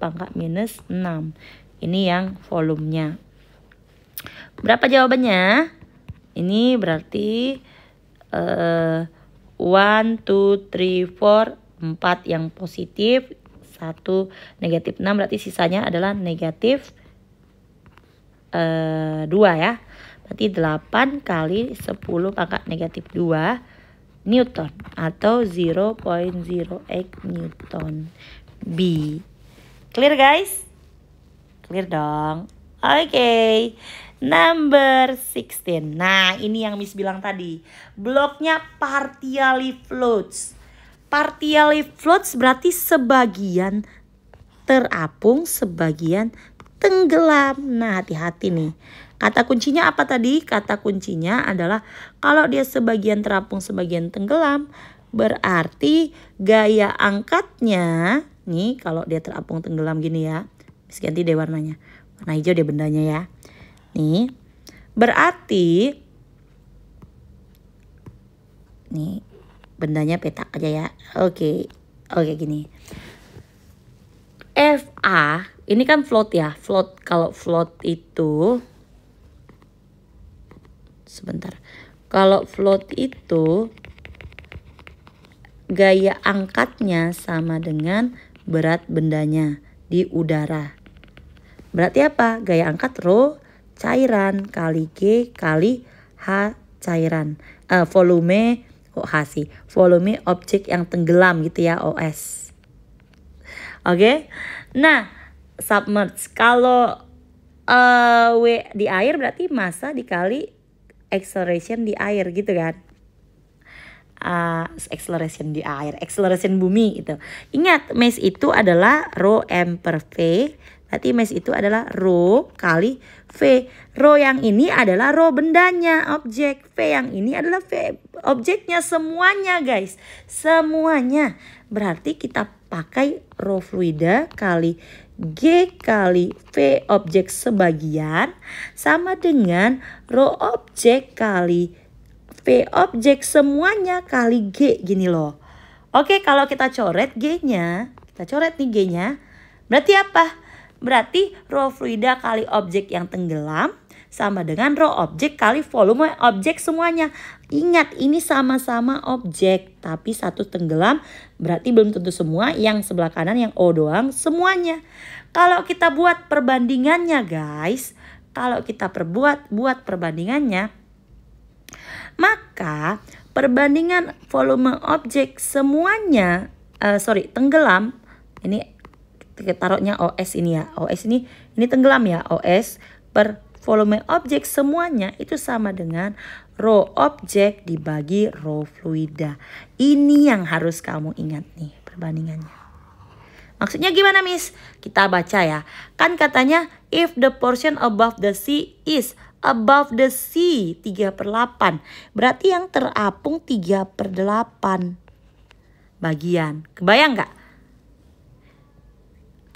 pangkat minus 6. Ini yang volumenya. Berapa jawabannya? Ini berarti 1, 2, 3, 4, 4 yang positif, 1 negatif 6, berarti sisanya adalah negatif 2 ya. Berarti 8 kali 10 pangkat negatif 2 Newton atau 0.08 Newton. B. Clear guys? Clear dong. Oke. Number 16. Nah, ini yang Miss bilang tadi. Bloknya partially floats. Partially floats berarti sebagian terapung, sebagian tenggelam. Nah, hati-hati nih. Kata kuncinya apa tadi? Kata kuncinya adalah kalau dia sebagian terapung, sebagian tenggelam, berarti gaya angkatnya, nih kalau dia terapung tenggelam gini ya. Miss ganti deh warnanya. Warna hijau deh bendanya ya. Nih, berarti nih bendanya petak aja ya. Oke gini. FA ini kan float ya. Float, kalau float itu sebentar. Kalau float itu gaya angkatnya sama dengan berat bendanya di udara. Berarti apa? Gaya angkat rho cairan kali G kali H cairan. Volume H sih. Volume objek yang tenggelam gitu ya, OS. Oke. Nah, submerge. Kalau W di air berarti massa dikali acceleration di air gitu kan. Acceleration di air, acceleration bumi itu. Ingat, mass itu adalah rho m per v. Berarti mass itu adalah rho kali v. Rho yang ini adalah rho bendanya, objek. V yang ini adalah v objeknya, semuanya guys. Semuanya. Berarti kita pakai rho fluida kali G kali V objek sebagian sama dengan rho objek kali V objek semuanya kali G gini loh. Oke, kalau kita coret G-nya, kita coret nih G-nya. Berarti apa? Berarti rho fluida kali objek yang tenggelam sama dengan rho objek kali volume objek semuanya. Ingat, ini sama-sama objek, tapi satu tenggelam, berarti belum tentu semua. Yang sebelah kanan yang O doang semuanya. Kalau kita buat perbandingannya guys, kalau kita buat perbandingannya, maka perbandingan volume objek semuanya, tenggelam, ini taruhnya OS ini ya, OS ini tenggelam ya, OS per volume objek semuanya itu sama dengan rho objek dibagi rho fluida. Ini yang harus kamu ingat nih perbandingannya. Maksudnya gimana Miss? Kita baca ya. Kan katanya if the portion above the sea is above the sea 3/8. Berarti yang terapung 3/8 bagian. Kebayang nggak?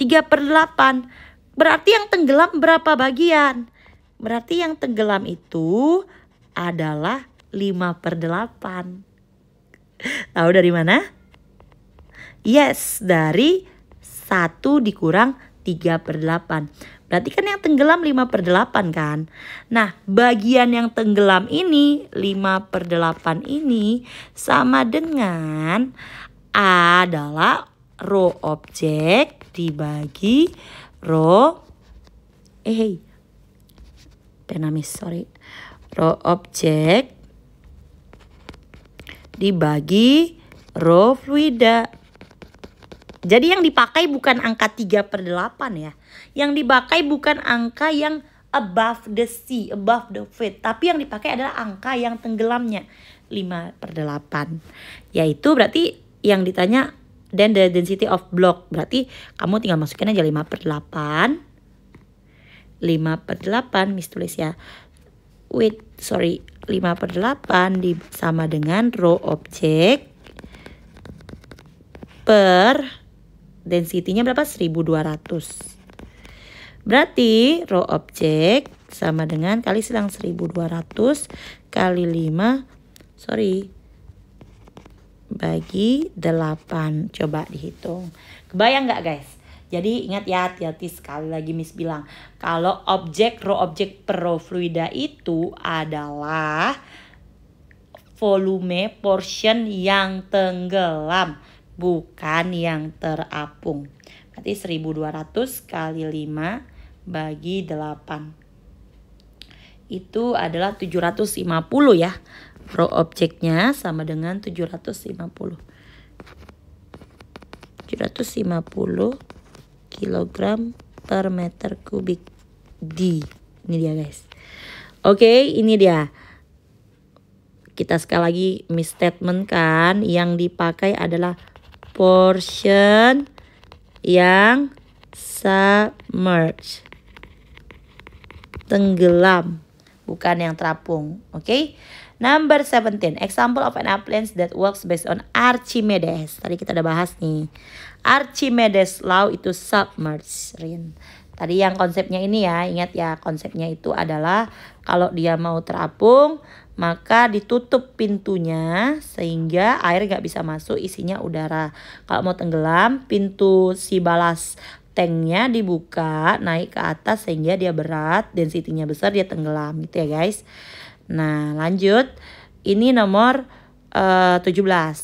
3/8. Berarti yang tenggelam berapa bagian? Berarti yang tenggelam itu adalah 5/8. Tahu dari mana? Yes, dari 1 dikurang 3/8. Berarti kan yang tenggelam 5/8 kan. Nah, bagian yang tenggelam ini 5/8 ini sama dengan adalah rho objek dibagi rho rho objek dibagi rho fluida. Jadi yang dipakai bukan angka 3/8 ya. Yang dipakai bukan angka yang above the sea, above the sea, tapi yang dipakai adalah angka yang tenggelamnya 5/8. Yaitu berarti yang ditanya then the density of block. Berarti kamu tinggal masukin aja 5/8. 5/8 Miss tulis ya. 5/8 sama dengan rho objek per density-nya berapa? 1200. Berarti rho objek sama dengan kali silang 1200 kali 5 bagi 8. Coba dihitung. Kebayang nggak guys? Jadi ingat ya, hati-hati sekali lagi Miss bilang. Kalau rho objek per rho fluida itu adalah volume portion yang tenggelam, bukan yang terapung. Berarti 1200 kali 5 bagi 8. Itu adalah 750 ya. Rho objeknya sama dengan 750 kilogram per meter kubik D. Ini dia guys. Oke, ini dia. Kita sekali lagi misstatement kan, yang dipakai adalah portion yang submerged, tenggelam, bukan yang terapung. Oke. Number 17, example of an appliance that works based on Archimedes. Tadi kita udah bahas nih. Archimedes law itu submerged. Tadi yang konsepnya ini ya, ingat ya, konsepnya itu adalah kalau dia mau terapung, maka ditutup pintunya sehingga air nggak bisa masuk, isinya udara. Kalau mau tenggelam, pintu si balas tanknya dibuka, naik ke atas sehingga dia berat, density-nya besar, dia tenggelam gitu ya guys. Nah lanjut, ini nomor 17,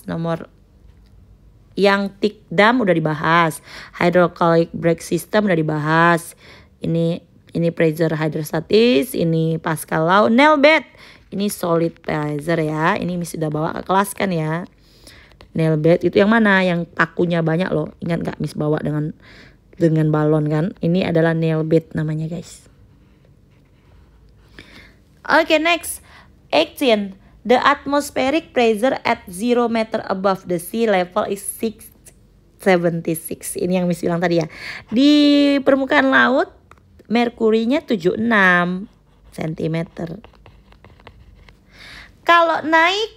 nomor yang tick dam udah dibahas, hydraulic brake system udah dibahas. Ini pressure hydrostatis, ini Pascal law, nail bed, ini solid pressure ya. Ini Miss sudah bawa ke kelas kan ya. Nail bed itu yang mana? Yang pakunya banyak loh. Ingat nggak Miss bawa dengan balon kan? Ini adalah nail bed namanya guys. Oke, next 18. The atmospheric pressure at 0 meter above the sea level is 676. Ini yang Miss bilang tadi ya. Di permukaan laut merkurinya 76 cm. Kalau naik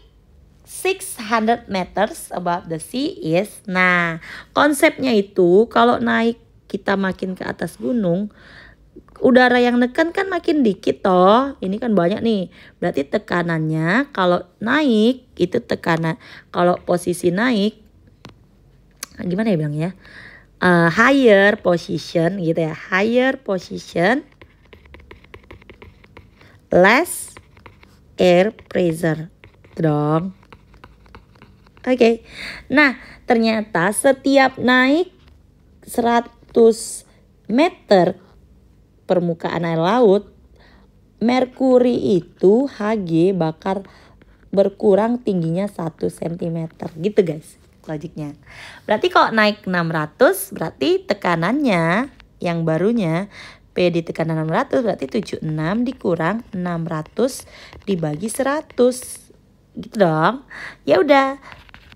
600 meters above the sea is, nah konsepnya itu kalau naik kita makin ke atas gunung, udara yang neken kan makin dikit toh. Ini kan banyak nih. Berarti tekanannya kalau naik itu tekanan, kalau posisi naik gimana ya bilangnya? Higher position gitu ya. Higher position, less air pressure. Dong. Oke. Nah, ternyata setiap naik 100 meter permukaan air laut, merkuri itu Hg bakal berkurang tingginya 1 cm gitu guys logiknya. Berarti kalau naik 600 berarti tekanannya yang barunya P di tekanan 600 berarti 76 dikurang 600 dibagi 100 gitu dong. Ya udah,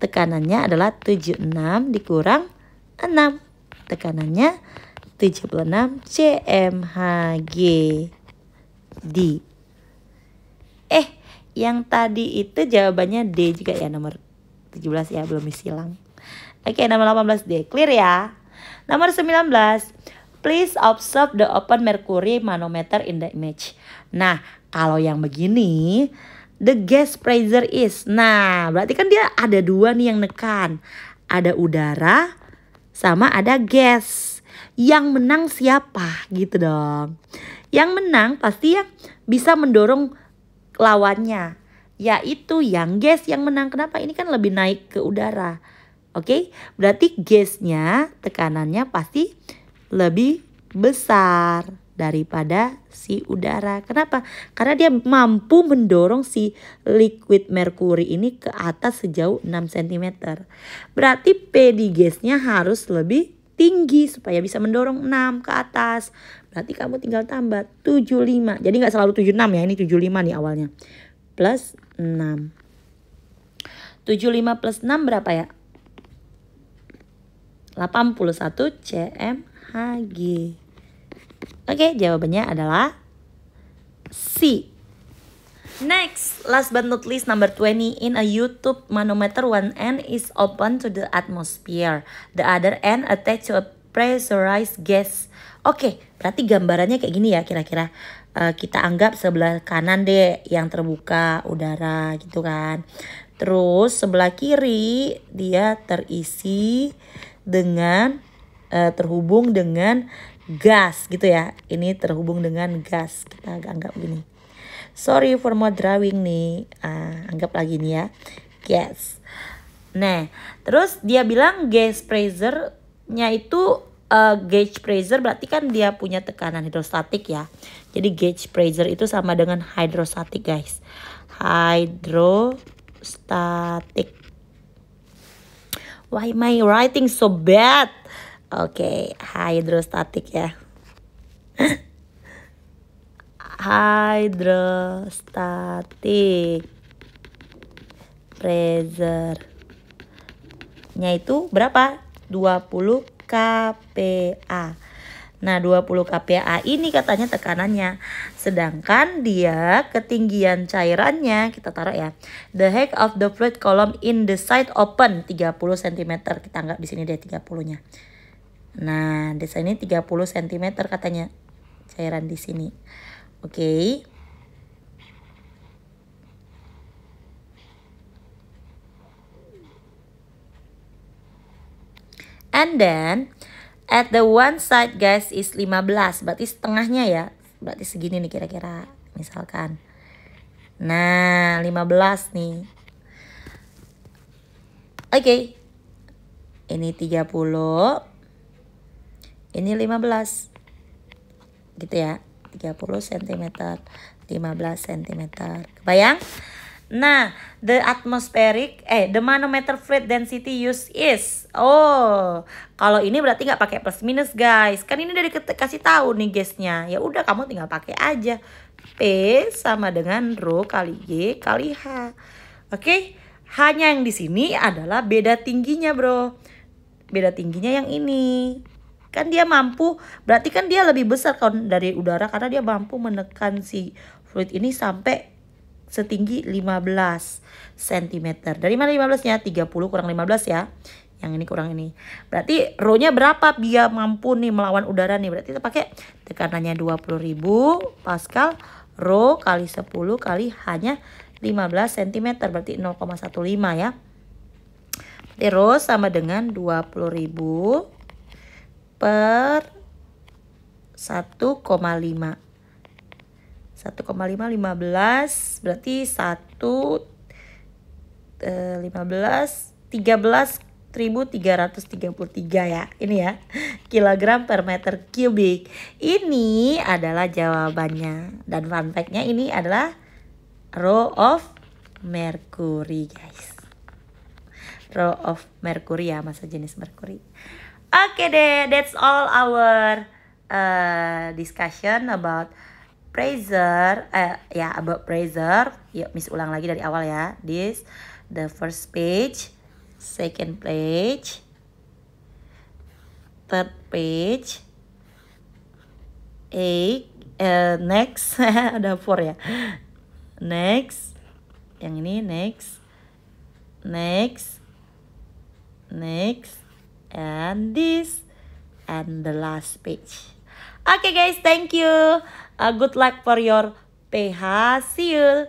tekanannya adalah 76 dikurang 6, tekanannya 76 cmHg D. Yang tadi itu jawabannya D juga ya, nomor 17 ya, belum disilang. Oke, nomor 18 D. Clear ya. Nomor 19. Please observe the open mercury manometer in the image. Nah, kalau yang begini, the gas pressure is. Nah, berarti kan dia ada dua nih yang nekan. Ada udara sama ada gas. Yang menang siapa gitu dong. Yang menang pasti yang bisa mendorong lawannya, yaitu yang gas yang menang. Kenapa? Ini kan lebih naik ke udara. Oke, berarti gasnya tekanannya pasti lebih besar daripada si udara. Kenapa? Karena dia mampu mendorong si liquid mercury ini ke atas sejauh 6 cm. Berarti P di gasnya harus lebih tinggi supaya bisa mendorong 6 ke atas. Berarti kamu tinggal tambah 75. Jadi nggak selalu 76 ya, ini 75 nih awalnya. Plus 6. 75 plus 6 berapa ya? 81 cmHg. Oke, jawabannya adalah C. Next, last but not least, number 20. In a YouTube manometer, one end is open to the atmosphere. The other end attached to a pressurized gas. Oke, berarti gambarannya kayak gini ya kira-kira. Kita anggap sebelah kanan deh yang terbuka udara gitu kan. Terus sebelah kiri dia terisi dengan terhubung dengan gas gitu ya. Ini terhubung dengan gas. Kita anggap gini. Sorry for more drawing nih. Anggap lagi nih ya. Gas. Nah, terus dia bilang gas pressure-nya itu gauge pressure berarti kan dia punya tekanan hidrostatik ya. Jadi gauge pressure itu sama dengan hydrostatic guys. hydrostatic. Why am I writing so bad? Oke, hydrostatic ya. Hydrostatic pressure-nya itu berapa? 20 kPa. Nah, 20 kPa ini katanya tekanannya. Sedangkan dia ketinggian cairannya, kita taruh ya. The height of the fluid column in the side open 30 cm. Kita anggap di sini deh 30-nya. Nah, di sini 30 cm katanya cairan di sini. Oke. And then at the one side guys is 15. Berarti setengahnya ya. Berarti segini nih kira-kira. Misalkan. Nah 15 nih. Oke. Ini 30. Ini 15. Gitu ya. 30 cm. 15 cm. Kebayang? Nah, the manometer fluid density used is. Oh, kalau ini berarti nggak pakai plus minus guys. Kan ini udah dikasih tahu nih guysnya. Ya udah kamu tinggal pakai aja. P sama dengan rho kali Y kali H. Oke, hanya yang di sini adalah beda tingginya bro. Beda tingginya yang ini. Kan dia mampu, berarti kan dia lebih besar kan dari udara karena dia mampu menekan si fluid ini sampai setinggi 15 cm. Dari mana 15-nya? 30 kurang 15 ya. Yang ini kurang ini. Berarti rho-nya berapa dia mampu nih melawan udara nih. Berarti kita pakai tekanannya 20.000 Pascal. Rho kali 10 kali hanya 15 cm. Berarti 0,15 ya. Berarti rho sama dengan 20.000 per 1,5. 1,5 15 berarti 13.333 ya. Ini ya. Kilogram per meter kubik. Ini adalah jawabannya. Dan fun fact-nya ini adalah rho of mercury guys. Rho of mercury ya, massa jenis merkuri. Oke deh, that's all our discussion about pressure, about pressure. Yuk Miss ulang lagi dari awal ya. This the first page, second page, third page, next ada 4 ya. Next, yang ini next, and this, and the last page. Okay guys, thank you. Good luck for your PH. See you.